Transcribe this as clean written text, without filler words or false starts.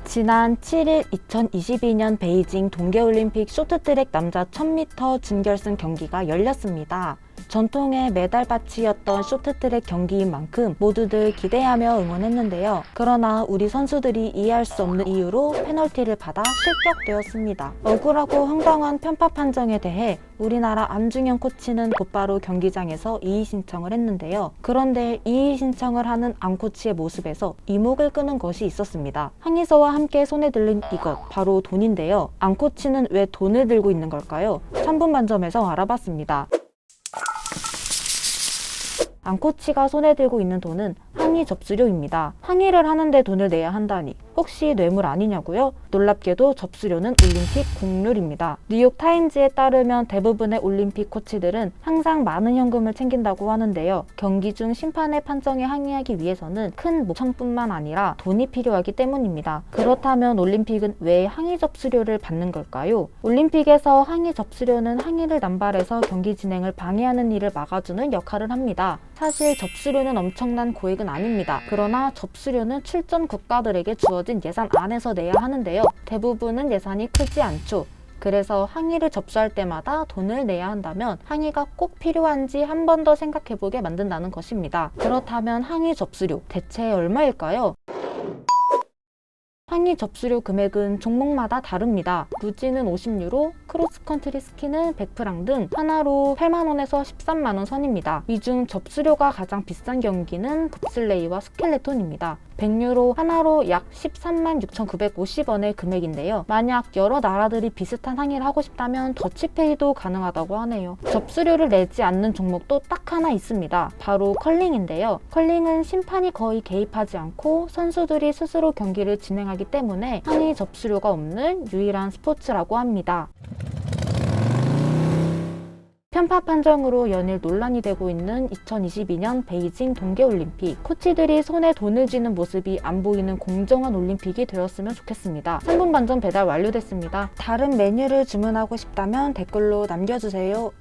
지난 7일 2022년 베이징 동계올림픽 쇼트트랙 남자 1000m 준결승 경기가 열렸습니다. 전통의 메달밭이었던 쇼트트랙 경기인 만큼 모두들 기대하며 응원했는데요. 그러나 우리 선수들이 이해할 수 없는 이유로 페널티를 받아 실격되었습니다. 억울하고 황당한 편파 판정에 대해 우리나라 안중현 코치는 곧바로 경기장에서 이의 신청을 했는데요. 그런데 이의 신청을 하는 안 코치의 모습에서 이목을 끄는 것이 있었습니다. 항의서와 함께 손에 들린 이것, 바로 돈인데요. 안 코치는 왜 돈을 들고 있는 걸까요? 3분 만점에서 알아봤습니다. 안 코치가 손에 들고 있는 돈은 항의 접수료입니다. 항의를 하는데 돈을 내야 한다니 혹시 뇌물 아니냐고요? 놀랍게도 접수료는 올림픽 국룰입니다. 뉴욕타임즈에 따르면 대부분의 올림픽 코치들은 항상 많은 현금을 챙긴다고 하는데요. 경기 중 심판의 판정에 항의하기 위해서는 큰 목청뿐만 아니라 돈이 필요하기 때문입니다. 그렇다면 올림픽은 왜 항의 접수료를 받는 걸까요? 올림픽에서 항의 접수료는 항의를 남발해서 경기 진행을 방해하는 일을 막아주는 역할을 합니다. 사실 접수료는 엄청난 고액은 아닙니다. 그러나 접수료는 출전 국가들에게 주어진 예산 안에서 내야 하는데요. 대부분은 예산이 크지 않죠. 그래서 항의를 접수할 때마다 돈을 내야 한다면 항의가 꼭 필요한지 한 번 더 생각해보게 만든다는 것입니다. 그렇다면 항의 접수료 대체 얼마일까요? 항의 접수료 금액은 종목마다 다릅니다. 루지는 50유로, 크로스컨트리 스키는 100프랑 등 하나로 8만원에서 13만원 선입니다. 이 중 접수료가 가장 비싼 경기는 봅슬레이와 스켈레톤입니다. 100유로 하나로 약 13만 6,950원의 금액인데요. 만약 여러 나라들이 비슷한 항의를 하고 싶다면 더치페이도 가능하다고 하네요. 접수료를 내지 않는 종목도 딱 하나 있습니다. 바로 컬링인데요. 컬링은 심판이 거의 개입하지 않고 선수들이 스스로 경기를 진행하기 때문에 항의 접수료가 없는 유일한 스포츠라고 합니다. 편파 판정으로 연일 논란이 되고 있는 2022년 베이징 동계올림픽. 코치들이 손에 돈을 쥐는 모습이 안 보이는 공정한 올림픽이 되었으면 좋겠습니다. 3분 반점 배달 완료됐습니다. 다른 메뉴를 주문하고 싶다면 댓글로 남겨주세요.